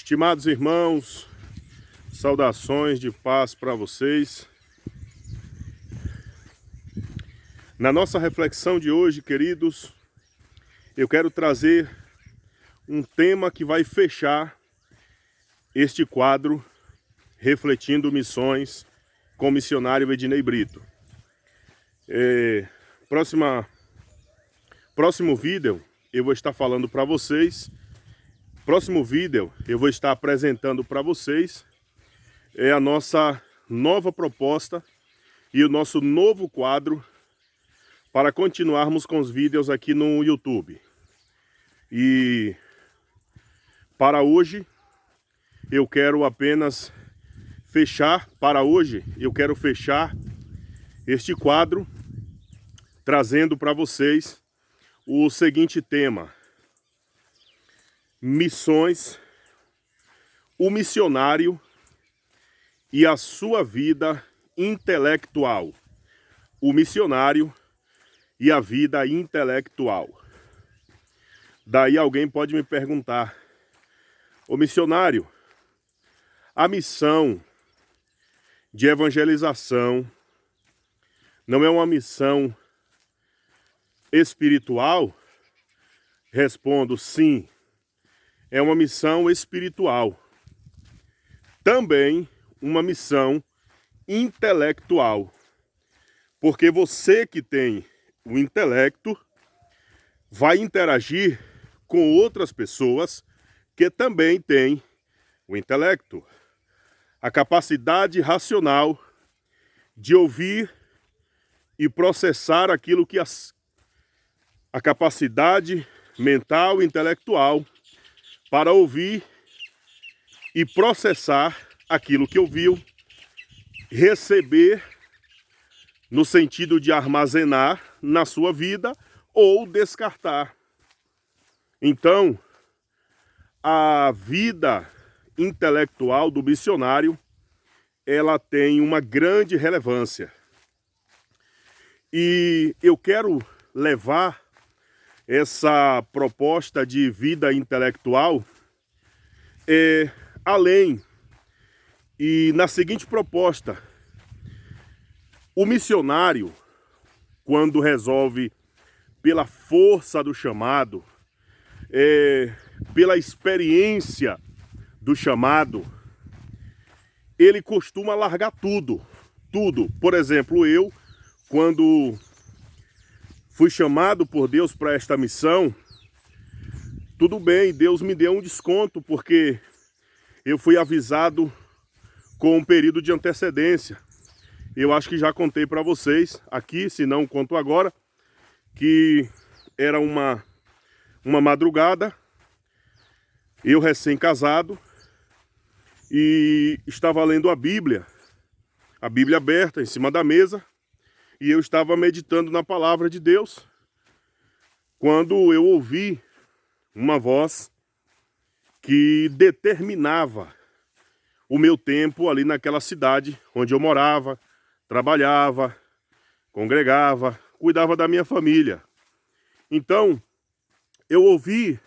Estimados irmãos, saudações de paz para vocês. Na nossa reflexão de hoje, queridos, eu quero trazer um tema que vai fechar este quadro Refletindo Missões com o missionário Ednei Brito. Próximo vídeo eu vou estar falando para vocês. Próximo vídeo eu vou estar apresentando para vocês a nossa nova proposta e o nosso novo quadro para continuarmos com os vídeos aqui no YouTube. E para hoje eu quero apenas fechar este quadro trazendo para vocês o seguinte tema: missões, o missionário e a sua vida intelectual. O missionário e a vida intelectual. Daí alguém pode me perguntar: ô missionário, a missão de evangelização não é uma missão espiritual? Respondo: sim, é uma missão espiritual. Também uma missão intelectual. Porque você que tem o intelecto vai interagir com outras pessoas que também têm o intelecto. A capacidade racional de ouvir e processar aquilo que a capacidade mental e intelectual para ouvir e processar aquilo que ouviu, receber no sentido de armazenar na sua vida ou descartar. Então, a vida intelectual do missionário, ela tem uma grande relevância. E eu quero levar essa proposta de vida intelectual além. E na seguinte proposta: o missionário, quando resolve, pela força do chamado, pela experiência do chamado, ele costuma largar tudo. Por exemplo, eu, quando fui chamado por Deus para esta missão, tudo bem, Deus me deu um desconto, porque eu fui avisado com um período de antecedência. Eu acho que já contei para vocês aqui, se não conto agora, que era uma madrugada, eu recém-casado, e estava lendo a Bíblia aberta em cima da mesa, e eu estava meditando na palavra de Deus, quando eu ouvi uma voz que determinava o meu tempo ali naquela cidade onde eu morava, trabalhava, congregava, cuidava da minha família. Então, eu ouvi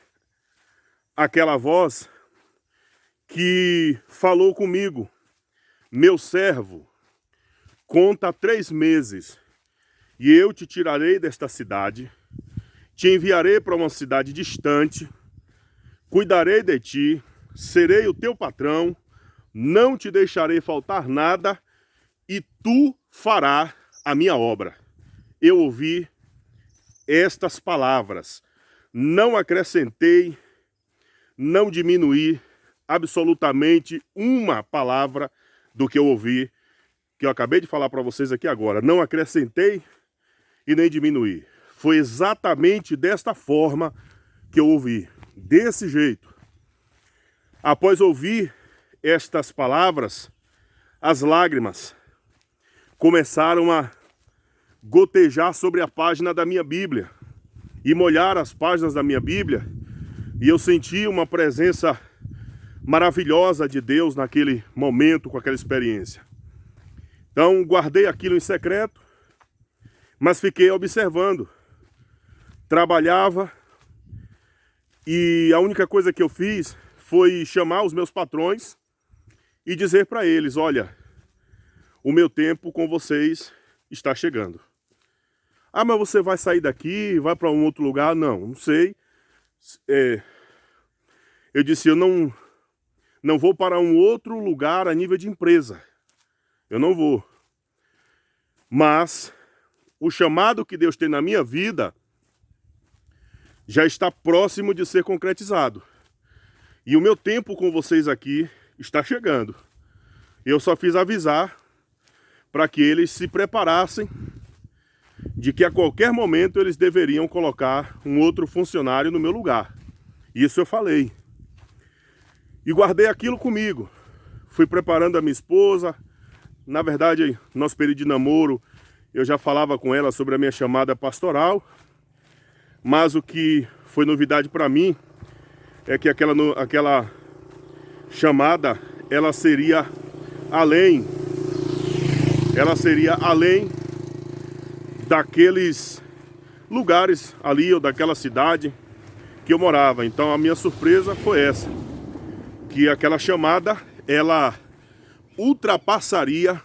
aquela voz que falou comigo: meu servo, conta 3 meses e eu te tirarei desta cidade, te enviarei para uma cidade distante, cuidarei de ti, serei o teu patrão, não te deixarei faltar nada e tu farás a minha obra. Eu ouvi estas palavras, não acrescentei, não diminuí absolutamente uma palavra do que eu ouvi, que eu acabei de falar para vocês aqui agora. Não acrescentei e nem diminuí. Foi exatamente desta forma que eu ouvi, desse jeito. Após ouvir estas palavras, as lágrimas começaram a gotejar sobre a página da minha Bíblia e molhar as páginas da minha Bíblia, e eu senti uma presença maravilhosa de Deus naquele momento, com aquela experiência. Então guardei aquilo em secreto, mas fiquei observando. Trabalhava e a única coisa que eu fiz foi chamar os meus patrões e dizer para eles: olha, o meu tempo com vocês está chegando. Ah, mas você vai sair daqui, vai para um outro lugar? Não sei. Eu disse, eu não vou para um outro lugar a nível de empresa. Eu não vou. Mas o chamado que Deus tem na minha vida já está próximo de ser concretizado. E o meu tempo com vocês aqui está chegando. Eu só fiz avisar para que eles se preparassem de que a qualquer momento eles deveriam colocar um outro funcionário no meu lugar. Isso eu falei. E guardei aquilo comigo. Fui preparando a minha esposa. Na verdade, nosso período de namoro, eu já falava com ela sobre a minha chamada pastoral. Mas o que foi novidade para mim é que aquela chamada, ela seria além daqueles lugares ali ou daquela cidade que eu morava. Então a minha surpresa foi essa, que aquela chamada, ela ultrapassaria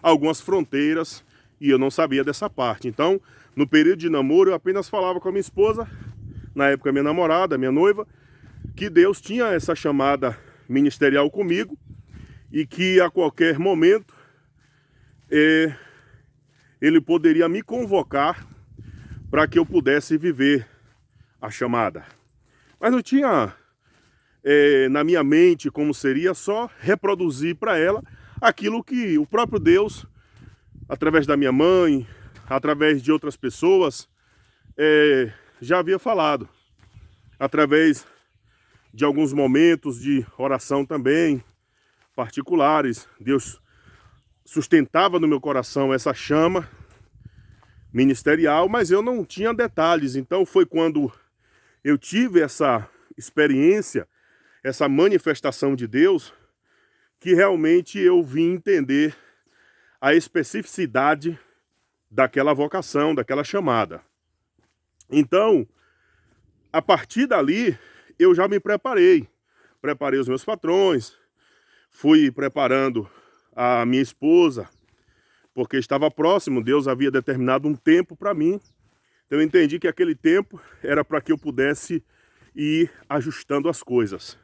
algumas fronteiras e eu não sabia dessa parte. Então, no período de namoro, eu apenas falava com a minha esposa, na época minha namorada, minha noiva, que Deus tinha essa chamada ministerial comigo e que a qualquer momento Ele poderia me convocar para que eu pudesse viver a chamada. Mas não tinha na minha mente como seria só reproduzir para ela aquilo que o próprio Deus, através da minha mãe, através de outras pessoas, já havia falado. Através de alguns momentos de oração também, particulares, Deus sustentava no meu coração essa chama ministerial, mas eu não tinha detalhes. Então foi quando eu tive essa experiência, essa manifestação de Deus, que realmente eu vim entender a especificidade daquela vocação, daquela chamada. Então, a partir dali, eu já me preparei os meus patrões, fui preparando a minha esposa, porque estava próximo, Deus havia determinado um tempo para mim. Então eu entendi que aquele tempo era para que eu pudesse ir ajustando as coisas.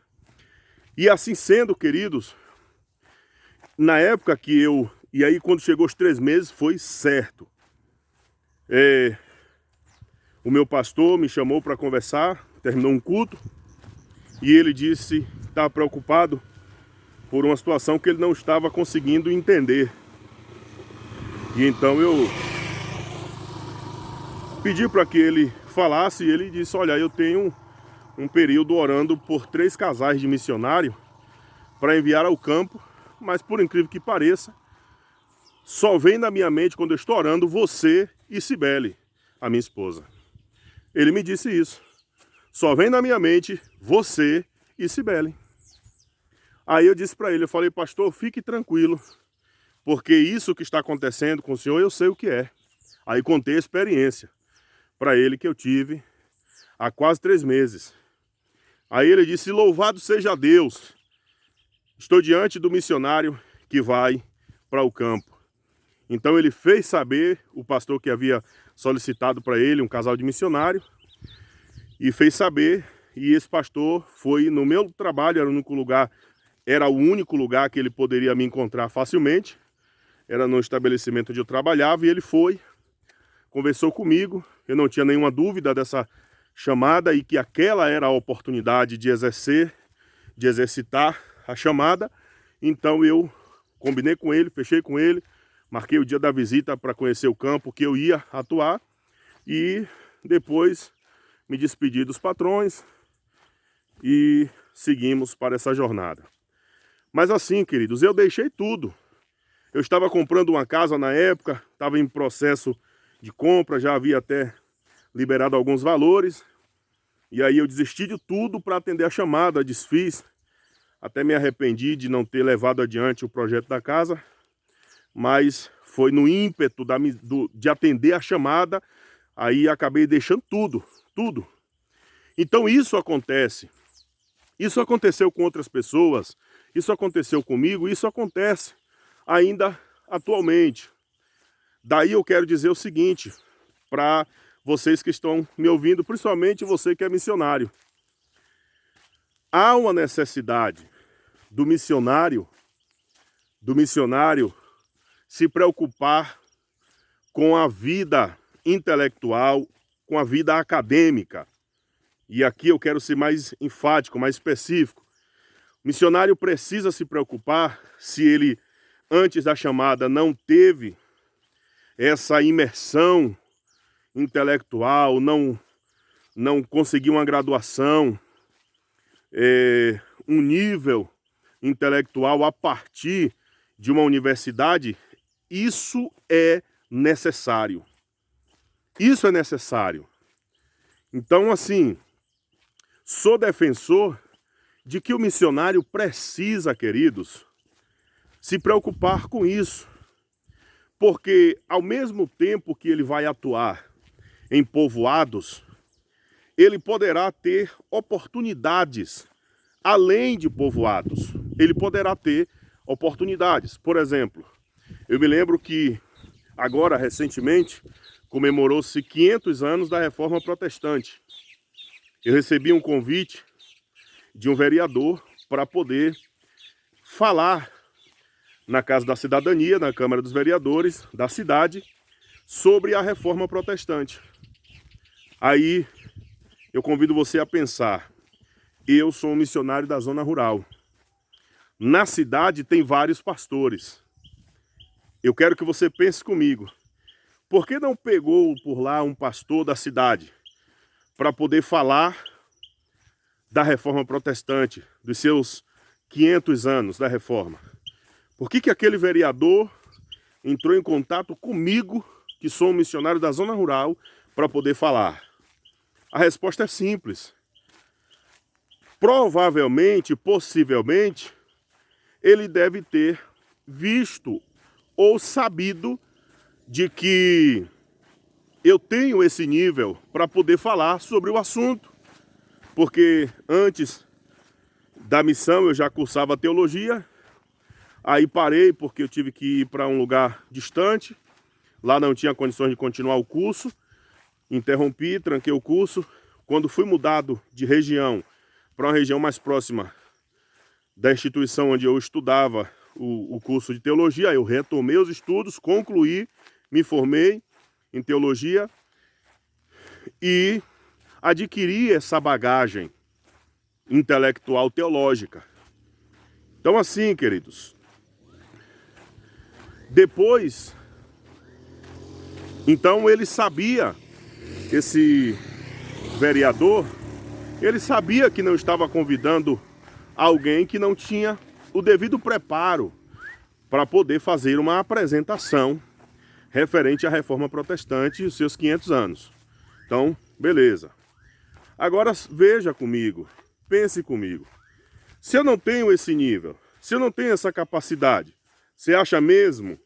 E assim sendo, queridos, na época que e aí quando chegou os 3 meses, foi certo. O meu pastor me chamou para conversar, terminou um culto, e ele disse que estava preocupado por uma situação que ele não estava conseguindo entender. E então eu pedi para que ele falasse, e ele disse: olha, eu tenho um período orando por 3 casais de missionário para enviar ao campo, mas por incrível que pareça, só vem na minha mente quando eu estou orando você e Cibele, a minha esposa. Ele me disse isso. Só vem na minha mente você e Cibele. Aí eu disse para ele, eu falei: pastor, fique tranquilo, porque isso que está acontecendo com o senhor, eu sei o que é. Aí contei a experiência para ele que eu tive há quase 3 meses. Aí ele disse: louvado seja Deus, estou diante do missionário que vai para o campo. Então ele fez saber, o pastor que havia solicitado para ele um casal de missionário, e fez saber, e esse pastor foi no meu trabalho, era o único lugar que ele poderia me encontrar facilmente, era no estabelecimento onde eu trabalhava, e ele foi, conversou comigo, eu não tinha nenhuma dúvida dessa chamada e que aquela era a oportunidade de exercitar a chamada. Então eu combinei com ele, fechei com ele, marquei o dia da visita para conhecer o campo que eu ia atuar e depois me despedi dos patrões e seguimos para essa jornada. Mas assim, queridos, eu deixei tudo. Eu estava comprando uma casa na época, estava em processo de compra, já havia até liberado alguns valores. E aí eu desisti de tudo para atender a chamada, desfiz. Até me arrependi de não ter levado adiante o projeto da casa. Mas foi no ímpeto de atender a chamada, aí acabei deixando tudo. Então isso acontece Isso aconteceu com outras pessoas, isso aconteceu comigo, isso acontece ainda atualmente. Daí eu quero dizer o seguinte, para vocês que estão me ouvindo, principalmente você que é missionário. Há uma necessidade do missionário se preocupar com a vida intelectual, com a vida acadêmica. E aqui eu quero ser mais enfático, mais específico. O missionário precisa se preocupar se ele, antes da chamada, não teve essa imersão intelectual, não conseguiu uma graduação, um nível intelectual a partir de uma universidade. Isso é necessário. Isso é necessário. Então, assim, sou defensor de que o missionário precisa, queridos, se preocupar com isso. Porque ao mesmo tempo que ele vai atuar em povoados, ele poderá ter oportunidades além de povoados. Ele poderá ter oportunidades. Por exemplo, eu me lembro que agora, recentemente, comemorou-se 500 anos da Reforma Protestante. Eu recebi um convite de um vereador para poder falar na Casa da Cidadania, na Câmara dos Vereadores da cidade, sobre a Reforma Protestante. Aí eu convido você a pensar, eu sou um missionário da zona rural. Na cidade tem vários pastores. Eu quero que você pense comigo. Por que não pegou por lá um pastor da cidade para poder falar da Reforma Protestante, dos seus 500 anos da Reforma? Por que aquele vereador entrou em contato comigo, que sou um missionário da zona rural, para poder falar? A resposta é simples. Provavelmente, possivelmente, ele deve ter visto ou sabido de que eu tenho esse nível para poder falar sobre o assunto. Porque antes da missão eu já cursava teologia, aí parei porque eu tive que ir para um lugar distante, lá não tinha condições de continuar o curso, interrompi, tranquei o curso. Quando fui mudado de região para uma região mais próxima da instituição onde eu estudava o curso de teologia, eu retomei os estudos, concluí, me formei em teologia e adquiri essa bagagem intelectual teológica. Então assim, queridos, depois, então ele sabia, esse vereador, ele sabia que não estava convidando alguém que não tinha o devido preparo para poder fazer uma apresentação referente à Reforma Protestante e os seus 500 anos. Então, beleza. Agora veja comigo, pense comigo. Se eu não tenho esse nível, se eu não tenho essa capacidade, você acha mesmo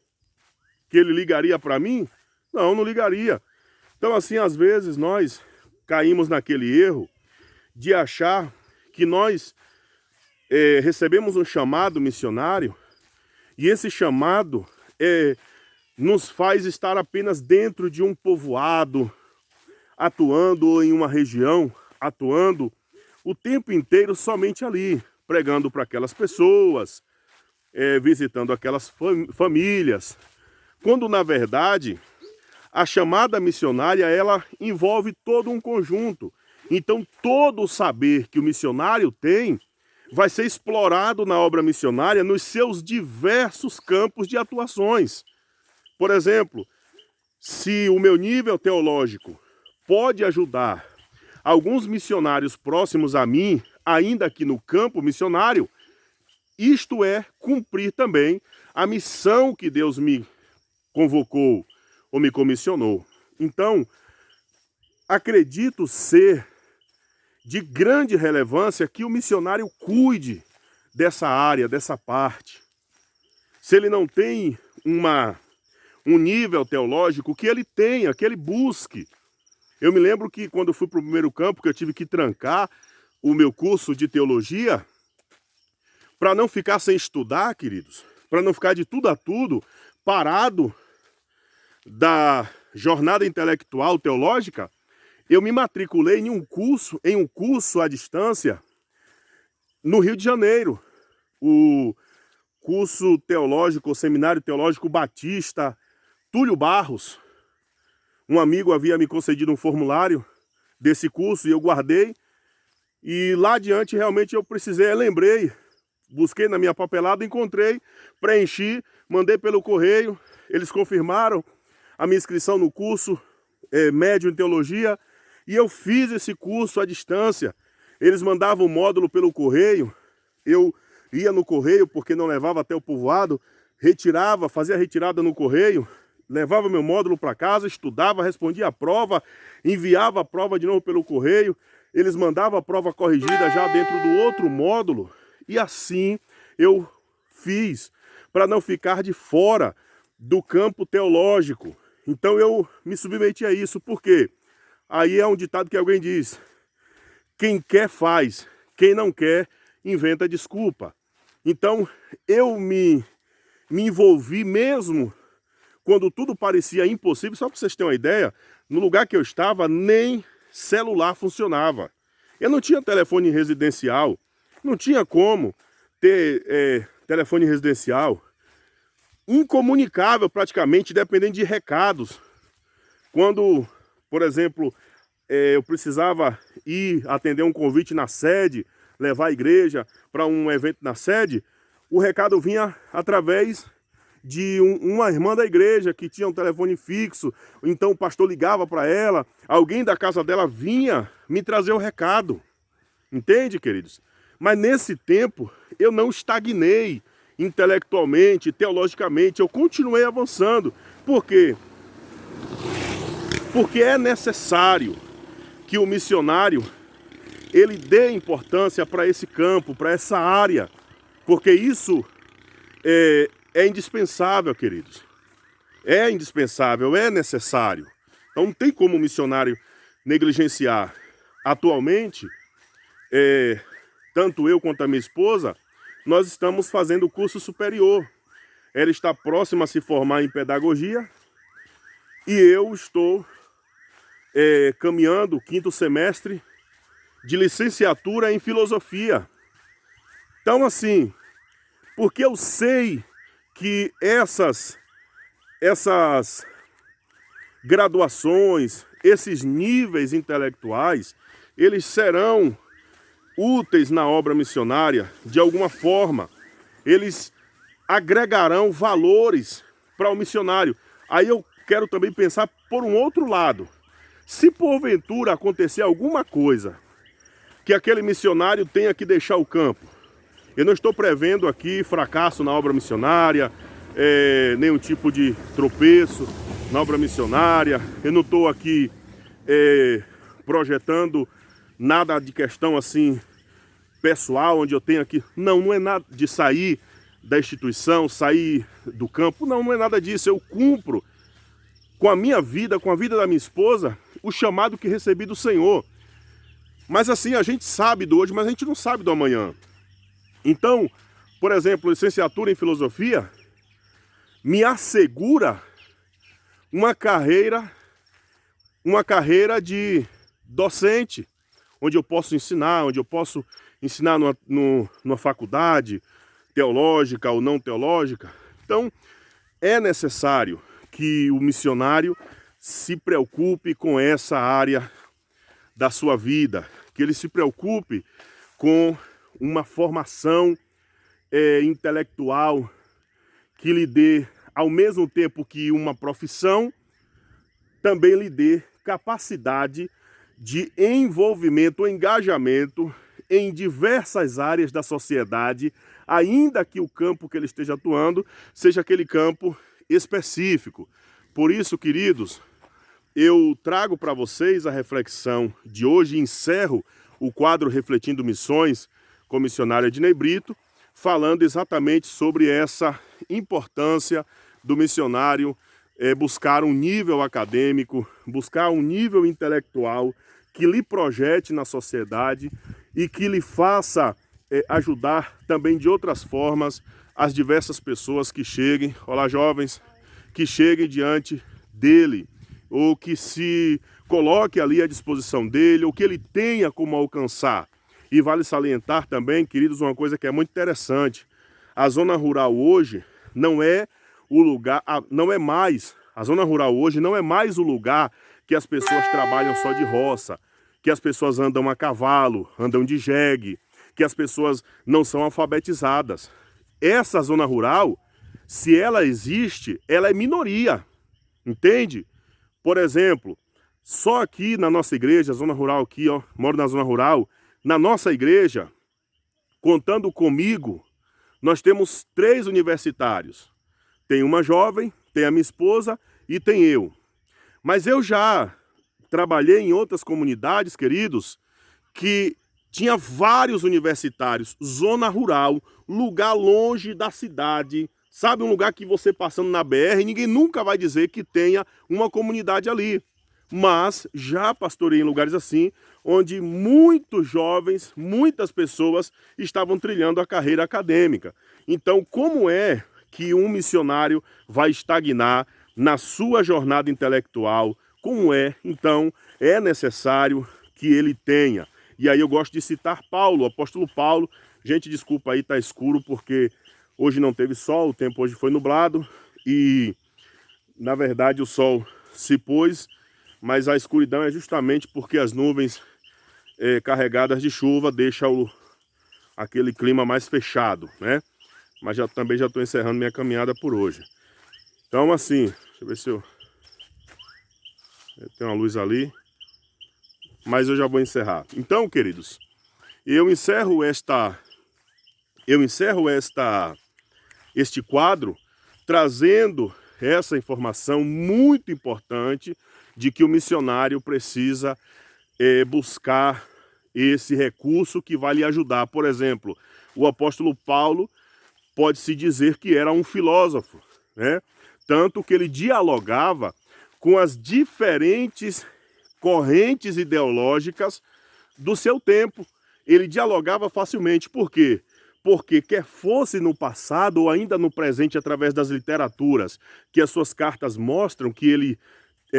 que ele ligaria para mim? Não, não ligaria. Então, assim, às vezes nós caímos naquele erro de achar que nós recebemos um chamado missionário e esse chamado nos faz estar apenas dentro de um povoado, atuando em uma região, atuando o tempo inteiro somente ali, pregando para aquelas pessoas, visitando aquelas famílias, quando na verdade a chamada missionária ela envolve todo um conjunto. Então todo o saber que o missionário tem vai ser explorado na obra missionária nos seus diversos campos de atuações. Por exemplo, se o meu nível teológico pode ajudar alguns missionários próximos a mim, ainda aqui no campo missionário, isto é cumprir também a missão que Deus me convocou ou me comissionou. Então, acredito ser de grande relevância que o missionário cuide dessa área, dessa parte. Se ele não tem um nível teológico, que ele tenha, que ele busque. Eu me lembro que quando eu fui para o primeiro campo, que eu tive que trancar, o meu curso de teologia, para não ficar sem estudar, queridos, para não ficar de tudo a tudo parado da jornada intelectual teológica, eu me matriculei em um curso à distância no Rio de Janeiro, o curso teológico, o Seminário Teológico Batista Túlio Barros. Um amigo havia me concedido um formulário desse curso e eu guardei. E lá adiante realmente eu precisei, lembrei, busquei na minha papelada, encontrei, preenchi, mandei pelo correio, eles confirmaram a minha inscrição no curso médio em teologia e eu fiz esse curso à distância. Eles mandavam o módulo pelo correio, eu ia no correio porque não levava até o povoado, retirava, fazia a retirada no correio, levava meu módulo para casa, estudava, respondia a prova, enviava a prova de novo pelo correio, eles mandavam a prova corrigida já dentro do outro módulo e assim eu fiz para não ficar de fora do campo teológico. Então eu me submeti a isso, porque aí é um ditado que alguém diz: quem quer faz, quem não quer inventa desculpa. Então eu me envolvi mesmo quando tudo parecia impossível. Só para vocês terem uma ideia, no lugar que eu estava nem celular funcionava. Eu não tinha telefone residencial, não tinha como ter telefone residencial. Incomunicável praticamente, dependendo de recados. Quando, por exemplo, eu precisava ir atender um convite na sede, levar a igreja para um evento na sede, o recado vinha através de uma irmã da igreja que tinha um telefone fixo, então o pastor ligava para ela, alguém da casa dela vinha me trazer o recado. Entende, queridos? Mas nesse tempo eu não estagnei intelectualmente, teologicamente, eu continuei avançando. Por quê? Porque é necessário que o missionário ele dê importância para esse campo, para essa área, porque isso é indispensável, queridos. É indispensável, é necessário. Então não tem como o missionário negligenciar. Atualmente, tanto eu quanto a minha esposa, nós estamos fazendo o curso superior. Ela está próxima a se formar em pedagogia e eu estou caminhando o 5º semestre de licenciatura em filosofia. Então, assim, porque eu sei que essas graduações, esses níveis intelectuais, eles serão úteis na obra missionária de alguma forma. Eles agregarão valores para o missionário. Aí eu quero também pensar por um outro lado. Se porventura acontecer alguma coisa que aquele missionário tenha que deixar o campo, eu não estou prevendo aqui fracasso na obra missionária, nenhum tipo de tropeço na obra missionária, eu não estou aqui projetando nada de questão assim pessoal, onde eu tenho aqui, não é nada de sair da instituição, sair do campo, não é nada disso. Eu cumpro com a minha vida, com a vida da minha esposa, o chamado que recebi do Senhor. Mas assim, a gente sabe do hoje, mas a gente não sabe do amanhã. Então, por exemplo, licenciatura em filosofia me assegura uma carreira de docente, onde eu posso ensinar, numa faculdade teológica ou não teológica. Então, é necessário que o missionário se preocupe com essa área da sua vida, que ele se preocupe com uma formação intelectual que lhe dê, ao mesmo tempo que uma profissão, também lhe dê capacidade de envolvimento, engajamento em diversas áreas da sociedade, ainda que o campo que ele esteja atuando seja aquele campo específico. Por isso, queridos, eu trago para vocês a reflexão de hoje e encerro o quadro Refletindo Missões com o missionário Ednei Brito, falando exatamente sobre essa importância do missionário buscar um nível acadêmico, buscar um nível intelectual que lhe projete na sociedade e que lhe faça ajudar também de outras formas as diversas pessoas que cheguem, olá jovens, que cheguem diante dele, ou que se coloque ali à disposição dele, ou que ele tenha como alcançar. E vale salientar também, queridos, uma coisa que é muito interessante. A zona rural hoje não é o lugar, não é mais, a zona rural hoje não é mais o lugar que as pessoas trabalham só de roça, que as pessoas andam a cavalo, andam de jegue, que as pessoas não são alfabetizadas. Essa zona rural, se ela existe, ela é minoria, entende? Por exemplo, só aqui na nossa igreja, zona rural aqui, ó, moro na zona rural, na nossa igreja, contando comigo, nós temos 3 universitários. Tem uma jovem, tem a minha esposa e tem eu. Mas eu já trabalhei em outras comunidades, queridos, que tinha vários universitários, zona rural, lugar longe da cidade, sabe, um lugar que você passando na BR, ninguém nunca vai dizer que tenha uma comunidade ali. Mas já pastorei em lugares assim, onde muitos jovens, muitas pessoas estavam trilhando a carreira acadêmica. Então, como é que um missionário vai estagnar na sua jornada intelectual? Como é, então, é necessário que ele tenha. E aí eu gosto de citar Paulo, o apóstolo Paulo. Gente, desculpa aí, tá escuro, porque hoje não teve sol, o tempo hoje foi nublado. E, na verdade, o sol se pôs, mas a escuridão é justamente porque as nuvens carregadas de chuva deixam aquele clima mais fechado, né? Mas também já estou encerrando minha caminhada por hoje. Então, assim, deixa eu ver se eu tem uma luz ali, mas eu já vou encerrar. Então, queridos, eu encerro este quadro trazendo essa informação muito importante de que o missionário precisa buscar esse recurso que vai lhe ajudar. Por exemplo, o apóstolo Paulo pode-se dizer que era um filósofo, né? Tanto que ele dialogava com as diferentes correntes ideológicas do seu tempo. Ele dialogava facilmente. Por quê? Porque quer fosse no passado ou ainda no presente através das literaturas, que as suas cartas mostram que ele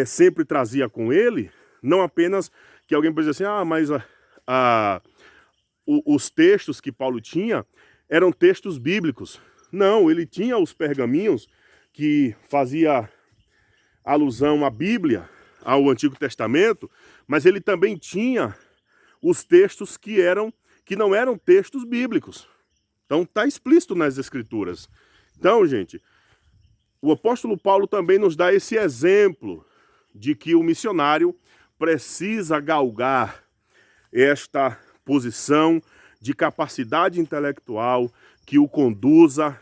sempre trazia com ele, não apenas que alguém pode dizer assim, mas os textos que Paulo tinha eram textos bíblicos. Não, ele tinha os pergaminhos que fazia alusão à Bíblia, ao Antigo Testamento, mas ele também tinha os textos que não eram textos bíblicos. Então está explícito nas Escrituras. Então, gente, o apóstolo Paulo também nos dá esse exemplo de que o missionário precisa galgar esta posição de capacidade intelectual que o conduza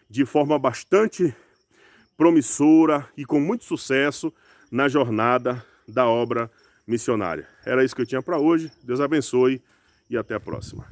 de forma bastante promissora e com muito sucesso na jornada da obra missionária. Era isso que eu tinha para hoje. Deus abençoe e até a próxima.